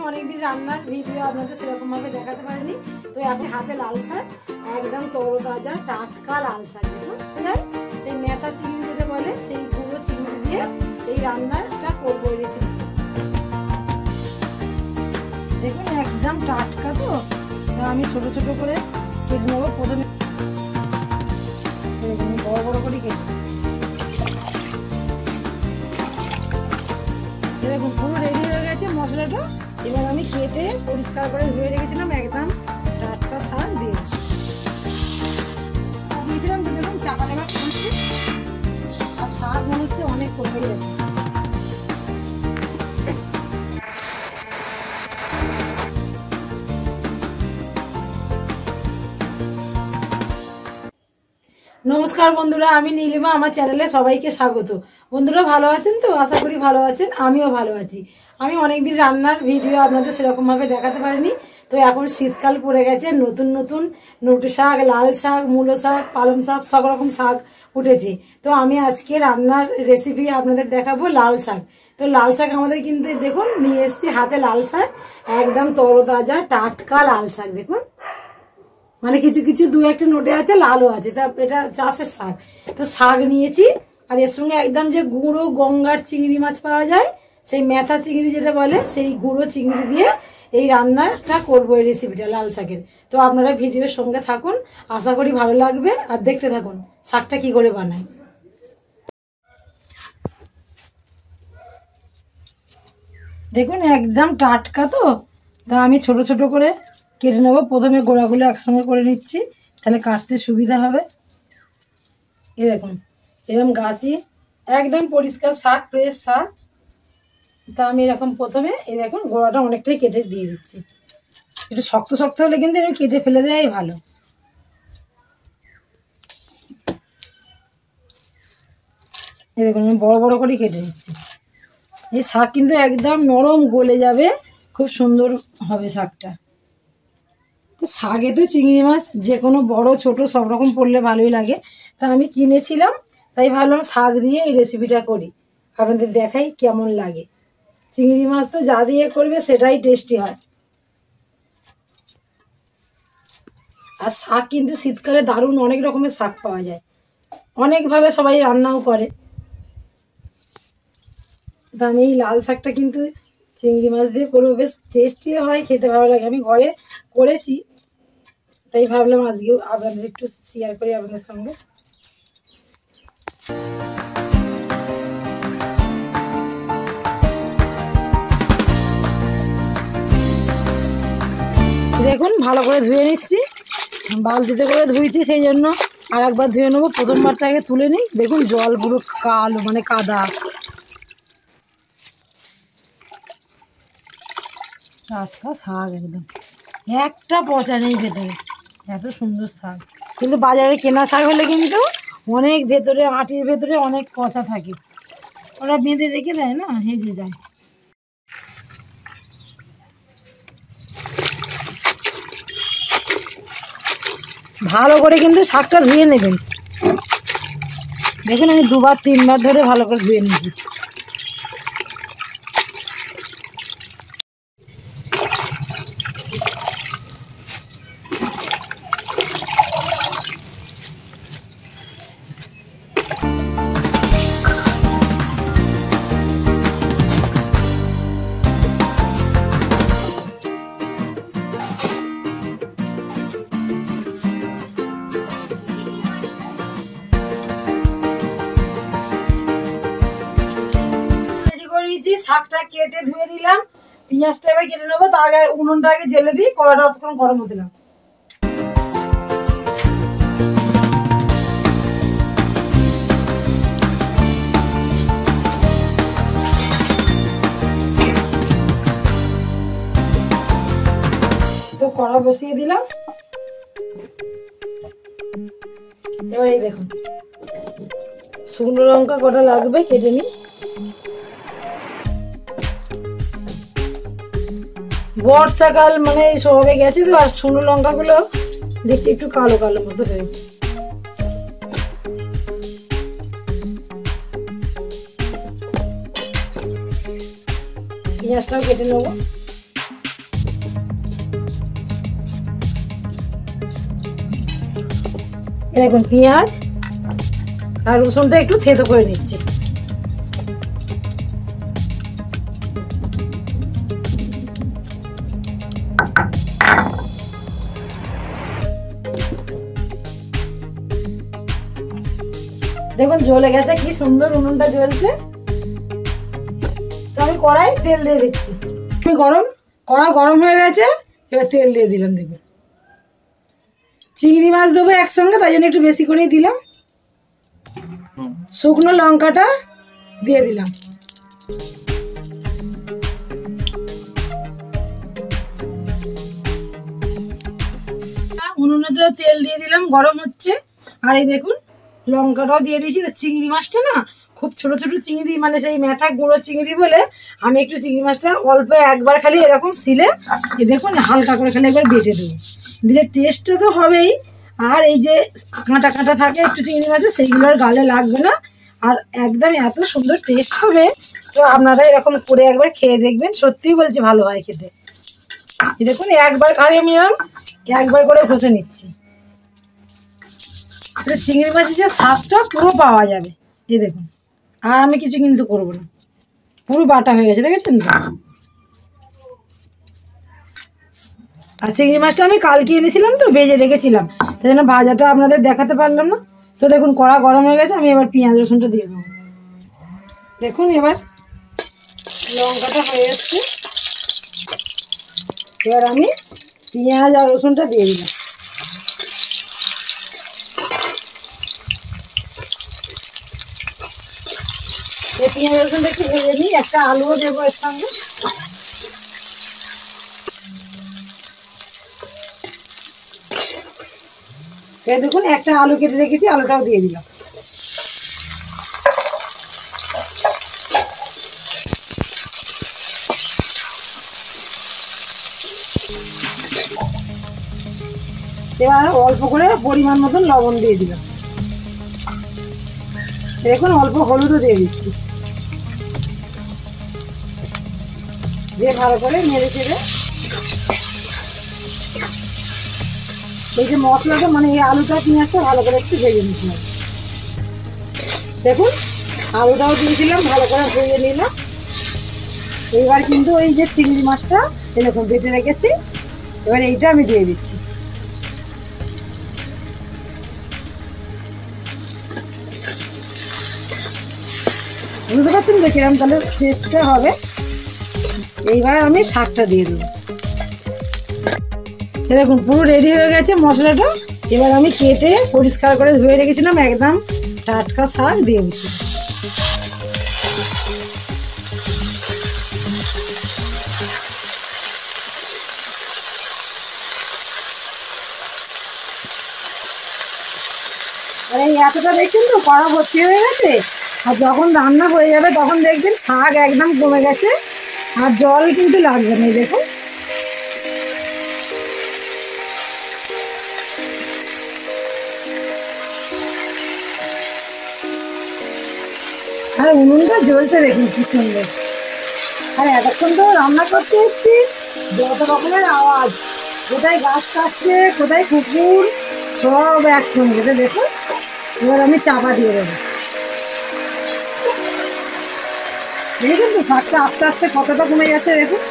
অনেকদিন রান্নার ভিডিও আপনাদের সেরকম ভাবে দেখাতে পারিনি। তো এখন হাতে লাল শাক, একদম তরতাজা টাটকা লাল শাক, দেখুন সেই মেথা চিংড়ি যেটা বলে সেই গুঁড়ো চিংড়ি দিয়ে এই রান্নাটা করবো। রেসিপি দেখুন একদম টাটকা, তো আমি ছোট ছোট করে কেটে নেবো। প্রথমে বড় বড় করে কেটে দেখুন পুরো রেডি হয়ে গেছে মশলাটা। এবার আমি কেটে পরিষ্কার করে ধুয়ে রেখেছিলাম একদম টাটকা শাক দিয়েছিলাম। তো দেখুন চাপাটা এবার খুলছি, আর শাক মনে হচ্ছে অনেক কমে যাবে। নমস্কার বন্ধুরা, আমি নীলিমা, আমার চ্যানেলে সবাইকে স্বাগত। বন্ধুরা ভালো আছেন তো? আশা করি ভালো আছেন, আমিও ভালো আছি। আমি অনেকদিন রান্নার ভিডিও আপনাদের সেরকম ভাবে দেখাতে পারিনি। তো এখন শীতকাল পড়ে গেছে, নতুন নতুন নোটে শাক, লাল শাক, মূলো শাক, পালং শাক, সব রকম শাক উঠেছে। তো আমি আজকে রান্নার রেসিপি আপনাদের দেখাবো লাল শাক। তো লাল শাক আমাদের কিন্তু দেখুন নিয়ে এসছি হাতে লাল শাক, একদম তরতাজা টাটকা লাল শাক। দেখুন মানে কিছু কিছু দু একটা নোটে আছে, লালও আছে, তা এটা চাষের শাক। তো শাক নিয়েছি, আর এর সঙ্গে একদম যে গুঁড়ো গঙ্গার চিংড়ি মাছ পাওয়া যায়, সেই মেথা চিংড়ি যেটা বলে সেই গুঁড়ো চিংড়ি দিয়ে এই রান্নাটা করবো, এই রেসিপিটা লাল শাকের। তো আপনারা ভিডিওর সঙ্গে থাকুন, আশা করি ভালো লাগবে, আর দেখতে থাকুন শাকটা কি করে বানায়। দেখুন একদম টাটকা, তো তা আমি ছোট ছোট করে কেটে নেবো। প্রথমে গোড়াগুলো একসঙ্গে করে নিচ্ছি, তাহলে কাটতে সুবিধা হবে। এই দেখুন এরকম গাছই একদম পরিষ্কার শাক, ফ্রেশ শাক। তা আমি এরকম প্রথমে এই দেখুন গোড়াটা অনেকটাই কেটে দিয়ে দিচ্ছি। একটু শক্ত শক্ত হলে কিন্তু এরকম কেটে ফেলে দেওয়াই ভালো। এই দেখুন আমি বড় বড় করে কেটে নিচ্ছি। এই শাক কিন্তু একদম নরম, গলে যাবে, খুব সুন্দর হবে শাকটা। তো শাকে তো চিংড়ি মাছ যে কোনো বড় ছোট সব রকম পড়লে ভালোই লাগে। তা আমি কিনেছিলাম, তাই ভাবলাম শাক দিয়ে এই রেসিপিটা করি, আপনাদের দেখাই কেমন লাগে। চিংড়ি মাছ তো যা দিয়ে করবে সেটাই টেস্টি হয়। আর শাক কিন্তু শীতকালে দারুণ অনেক রকমের শাক পাওয়া যায়, অনেকভাবে সবাই রান্নাও করে। তা আমি এই লাল শাকটা কিন্তু চিংড়ি মাছ দিয়ে করবো, বেশ টেস্টি হয়, খেতে ভালো লাগে। আমি ঘরে করেছি, তাই ভাবলাম আজকেও আপনাদের একটু শেয়ার করি আপনাদের সঙ্গে। দেখুন ভালো করে ধুয়ে নিচ্ছি, বালতিতে করে ধুয়েছি, সেই জন্য আর একবার ধুয়ে নেবো। প্রথমবারটা আগে তুলে নিই। দেখুন জল পুরো কালো, মানে কাদা। টাটকা শাক, একদম একটা পচা নেই ভেতরে, এত সুন্দর শাক। কিন্তু বাজারে কেনা শাক হলে কিন্তু অনেক ভেতরে, আটির ভেতরে অনেক পচা থাকে, ওরা বেঁধে রেখে দেয় না, হেজে যায়। ভালো করে কিন্তু শাকটা ধুয়ে নেবেন। দেখুন আমি দুবার তিনবার ধরে ভালো করে ধুয়ে নিয়েছি। শাকটা কেটে ধুয়ে নিলাম, পেঁয়াজটা এবার কেটে নেবো। তার আগে উনুনটা আগে জেলে দিই, কড়াটা তখন গরম হতে দিলাম। তো কড়া বসিয়ে দিলাম। এবার এই দেখুন শুকনো লঙ্কা কটা লাগবে, কেটে নিই। বর্ষাকাল মানে সবে গেছে তো, আর শুকনো লঙ্কাগুলো দেখছি একটু কালো কালো মতো হয়েছে। পেঁয়াজটাও কেটে নেবো। দেখুন পেঁয়াজ আর রসুনটা একটু থেতো করে নিচ্ছি। দেখুন জ্বলে গেছে, কি সুন্দর উনুনটা জ্বলছে। তো আমি কড়াই তেল দিয়ে দিচ্ছি। আমি কড়া গরম হয়ে গেছে, এবার তেল দিয়ে দিলাম। দেখুন চিংড়ি মাছ দেবো একসঙ্গে, তাই জন্য একটু বেশি করেই দিলাম। শুকনো লঙ্কাটা দিয়ে দিলাম। উনুনে তো তেল দিয়ে দিলাম, গরম হচ্ছে। আর এই দেখুন লঙ্কাটাও দিয়ে দিয়েছি। চিংড়ি মাছটা না খুব ছোট ছোট চিংড়ি, মানে সেই মেথা গুঁড়ো চিংড়ি বলে আমি একটু চিংড়ি মাছটা অল্প একবার খালি এরকম সিলে দেখুন হালকা করে খালি একবার বেটে দেবো, দিলে টেস্টটা তো হবেই। আর এই যে কাঁটা কাঁটা থাকে একটু চিংড়ি মাছে, সেইগুলোর গালে লাগবে না, আর একদম এত সুন্দর টেস্ট হবে। তো আপনারা এরকম করে একবার খেয়ে দেখবেন, সত্যিই বলছি ভালো হয় খেতে। দেখুন একবার খালি আমি একবার করে ঘষে নিচ্ছি। চিংড়ি মাছের যে স্বাদটা পুরো পাওয়া যাবে। এই দেখুন, আর আমি কিছু কিন্তু করবো না, পুরো বাটা হয়ে গেছে, দেখেছেন তো। আর চিংড়ি মাছটা আমি কালকে এনেছিলাম, তো ভেজে রেখেছিলাম, তাই জন্য ভাজাটা আপনাদের দেখাতে পারলাম না। তো দেখুন কড়া গরম হয়ে গেছে, আমি এবার পেঁয়াজ রসুনটা দিয়ে দেবো। দেখুন এবার লঙ্কাটা হয়ে এসছে, এবার আমি পেঁয়াজ আর রসুনটা দিয়ে দিলাম। পেঁয়াজ রসুনটা একটু ভেজে নিই, একটা আলুও দেবো এর সঙ্গে। দেখুন একটা আলু কেটে রেখেছি, আলুটাও দিয়ে দিলাম। এবার অল্প করে পরিমাণ মতন লবণ দিয়ে দিলাম। দেখুন অল্প হলুদও দিয়ে দিচ্ছি, দিয়ে ভালো করে নেড়ে চেড়ে এই যে মশলাটা, মানে এই আলুটা পেঁয়াজটা ভালো করে একটু ভেজে নিতে হবে। দেখুন আলুটাও দিয়েছিলাম, ভালো করে ভেজে নিলাম। এইবার কিন্তু এই যে চিংড়ি মাছটা এরকম বেটে রেখেছি, এবার এইটা আমি দিয়ে দিচ্ছি। বুঝতে পারছেন তো কিরকম তাহলে টেস্টটা হবে। এইবার আমি শাকটা দিয়ে দেবো। দেখুন পুরো রেডি হয়ে গেছে মশলাটা। এবার আমি কেটে পরিষ্কার করে ধুয়ে রেখেছিলাম একদম টাটকা শাক দিয়ে দিচ্ছি। আর এই এতটা দেখছেন তো কড়া ভর্তি হয়ে গেছে, আর যখন রান্না হয়ে যাবে তখন দেখবেন শাক একদম কমে গেছে, আর জল কিন্তু লাগবে না। দেখুন আর উনুনটা জ্বলছে, দেখুন কি সুন্দর। আর এতক্ষণ তো রান্না করতে এসছি, যত রকমের আওয়াজ, কোথায় গাছ কাটছে, কোথায় কুকুর, সব একসঙ্গে। দেখুন এবার আমি চাপা দিয়ে দেবো। দেখুন তো শাকটা আস্তে আস্তে কতটা কমে যাচ্ছে। দেখুন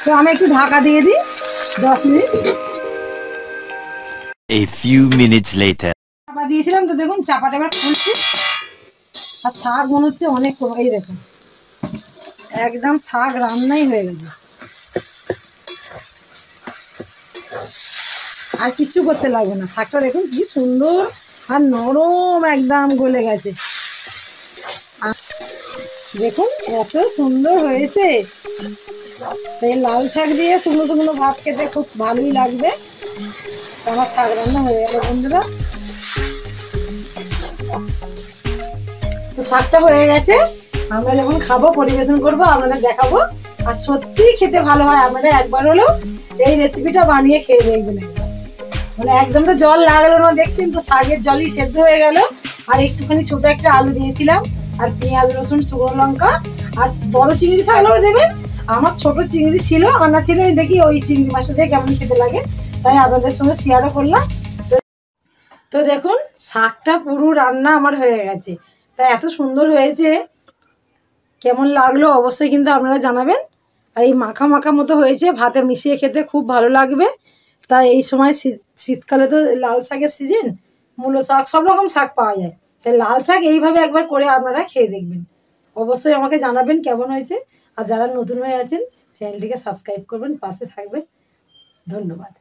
তো আমি একটু ঢাকা দিয়ে দিই 10 minute. A few minutes later. চাপা দিয়েছিলাম, তো দেখুন চাপাটা এবার খুলছি, আর শাক মনে হচ্ছে অনেক কমে। এই দেখুন একদম শাক রান্নাই হয়ে গেছে, আর কিচ্ছু করতে লাগবে না। শাকটা দেখুন কি সুন্দর আর নরম, একদম গলে গেছে। দেখুন এত সুন্দর হয়েছে। এই লাল শাক দিয়ে শুকনো শুকনো ভাত খেতে খুব ভালোই লাগবে। আমার শাক রান্না হয়ে গেল বন্ধুরা। তো শাকটা হয়ে গেছে, আমরা যখন খাবো পরিবেশন করবো আপনাদের দেখাবো। আর সত্যিই খেতে ভালো হয়, আপনারা একবার হলেও এই রেসিপিটা বানিয়ে খেয়ে দেখবেন। মানে একদম তো জল লাগলো না, দেখছেন তো শাকের জলই সেদ্ধ হয়ে গেল। আর একটুখানি ছোট একটা আলু দিয়েছিলাম, আর পেঁয়াজ রসুন শুকনো লঙ্কা, আর বড় চিংড়ি থাকলেও দেবেন, আমার ছোট চিংড়ি ছিল, আনা ছিল, আমি দেখি ওই চিংড়ি মাছটা দিয়ে কেমন খেতে লাগে, তাই আপনাদের সঙ্গে শেয়ারও করলাম। তো দেখুন শাকটা পুরো রান্না আমার হয়ে গেছে, তাই এত সুন্দর হয়েছে, কেমন লাগলো অবশ্যই কিন্তু আপনারা জানাবেন। আর এই মাখা মাখা মতো হয়েছে, ভাতে মিশিয়ে খেতে খুব ভালো লাগবে। তাই এই সময় শীতকালে তো লাল শাকের সিজন, মূলো শাক, সব রকম শাক পাওয়া যায়, তাই লাল শাক এইভাবে একবার করে আপনারা খেয়ে দেখবেন, অবশ্যই আমাকে জানাবেন কেমন হয়েছে। আর যারা নতুন হয়ে আছেন চ্যানেলটিকে সাবস্ক্রাইব করবেন, পাশে থাকবেন। ধন্যবাদ।